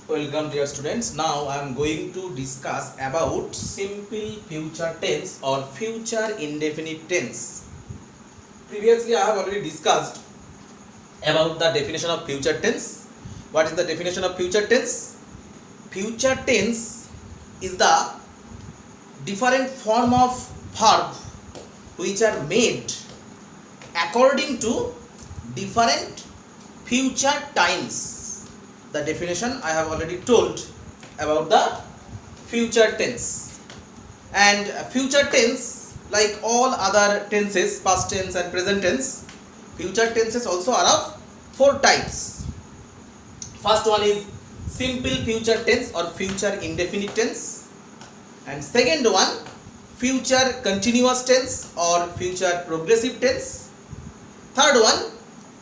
Welcome dear students. Now I am going to discuss about simple future tense or future indefinite tense. Previously I have already discussed about the definition of future tense. What is the definition of future tense? Future tense is the different form of verb which are made according to different future times. The definition I have already told about the future tense. And future tense, like all other tenses, past tense and present tense, future tenses also are of four types. First one is simple future tense or future indefinite tense, and second one future continuous tense or future progressive tense, third one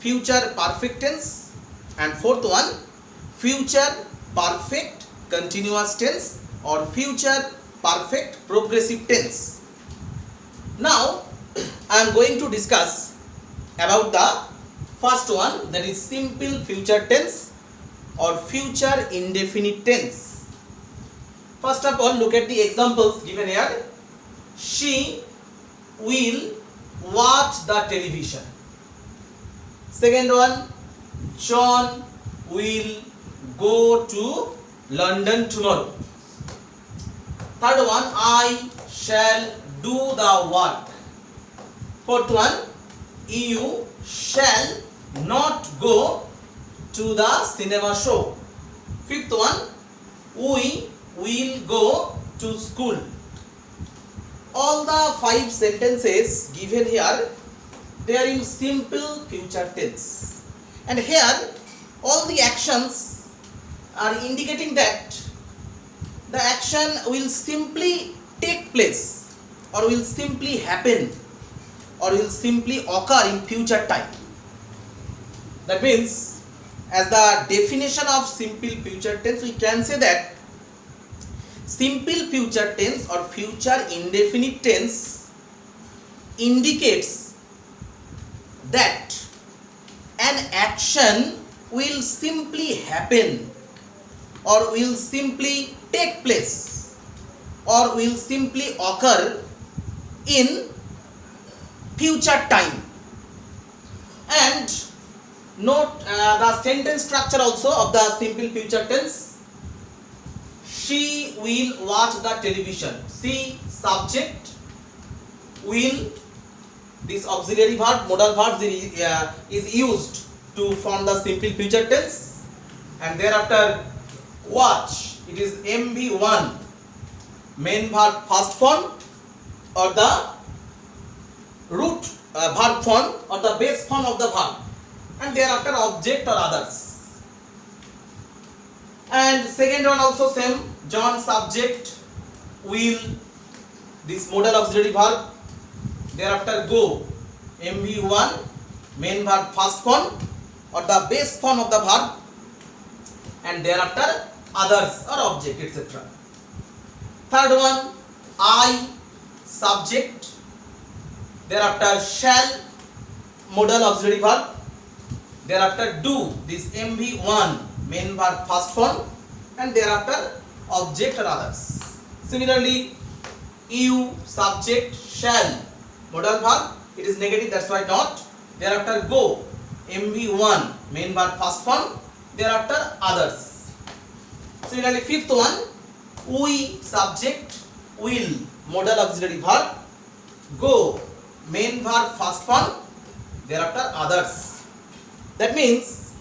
future perfect tense, and fourth one future perfect continuous tense or future perfect progressive tense. Now I am going to discuss about the first one, that is simple future tense or future indefinite tense. First of all, look at the examples given here. She will watch the television. Second one, John will go to London tomorrow. Third one, I shall do the work. Fourth one, you shall not go to the cinema show. Fifth one, we will go to school. All the 5 sentences given here, they are in simple future tense, and here all the actions are indicating that the action will simply take place or will simply happen or will simply occur in future time. That means, as the definition of simple future tense, we can say that simple future tense or future indefinite tense indicates that an action will simply happen or will simply take place or will simply occur in future time. And note the sentence structure also of the simple future tense. She will watch the television. See, subject, will, this auxiliary verb, modal verb is used to form the simple future tense, and thereafter watch, it is MV1, main verb first form or the root verb form or the base form of the verb, and thereafter object or others. And second one also same, John subject, will, this modal auxiliary verb, thereafter go, MV1, main verb first form or the base form of the verb, and thereafter others or object, etc. Third one, I subject, thereafter shall, modal auxiliary verb, thereafter do, this MV1, main verb first form, and thereafter object or others. Similarly, you subject, shall, modal verb, it is negative, that's why not, thereafter go, MV1, main verb first form, thereafter others. Similarly, fifth one, we subject, will, modal auxiliary verb, go, main verb first form, thereafter others. That means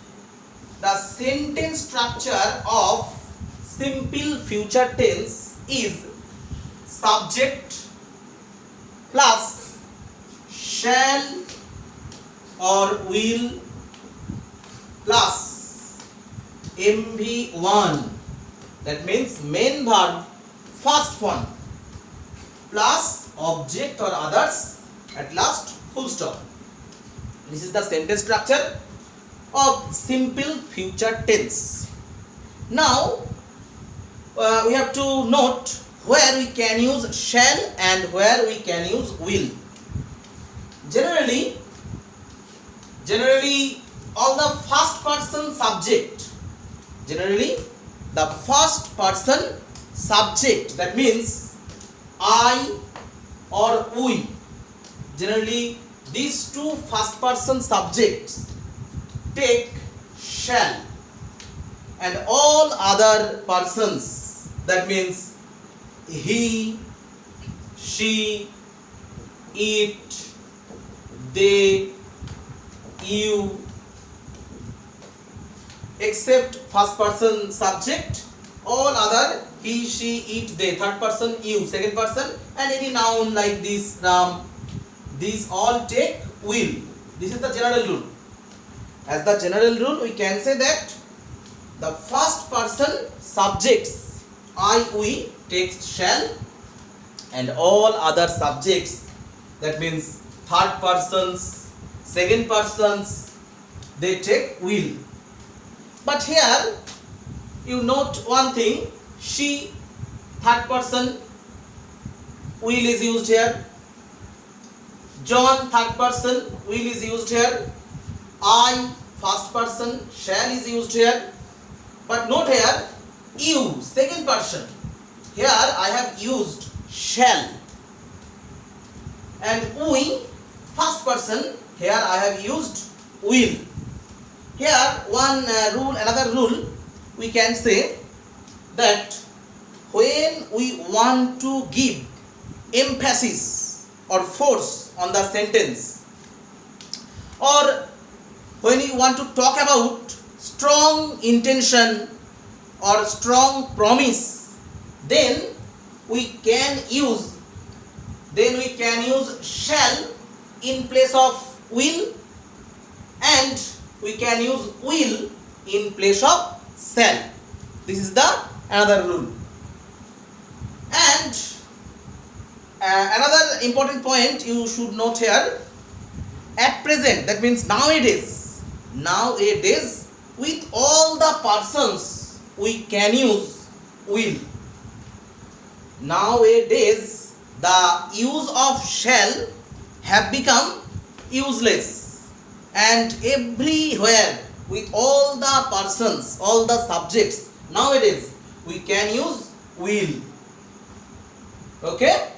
the sentence structure of simple future tense is subject plus shall or will plus MV1, that means main verb first form plus object or others, at last full stop. This is the sentence structure of simple future tense. Now we have to note where we can use shall and where we can use will. Generally all the first person subject, generally the first person subject, that means I or we. Generally these two first person subjects take shall, and all other persons, that means he, she, it, they, you, except first person subject, all other he, she, it, they, third person you, second person, and any noun like this Ram, these all take will. This is the general rule. As the general rule, we can say that the first person subjects I, we takes shall, and all other subjects, that means third persons, second persons, they take will. But here you note one thing, she, third person, will is used here. John, third person, will is used here. I, first person, shall is used here. But note here, you, second person, here I have used shall, and we, first person, here I have used will. Here another rule we can say that when we want to give emphasis or force on the sentence, or when we want to talk about strong intention or strong promise, then we can use shall in place of will, and we can use will in place of shall. This is the another rule. And another important point you should note here, at present, that means nowadays, with all the persons we can use will. Nowadays the use of shall have become useless, and everywhere with all the persons, all the subjects, nowadays we can use will. Okay.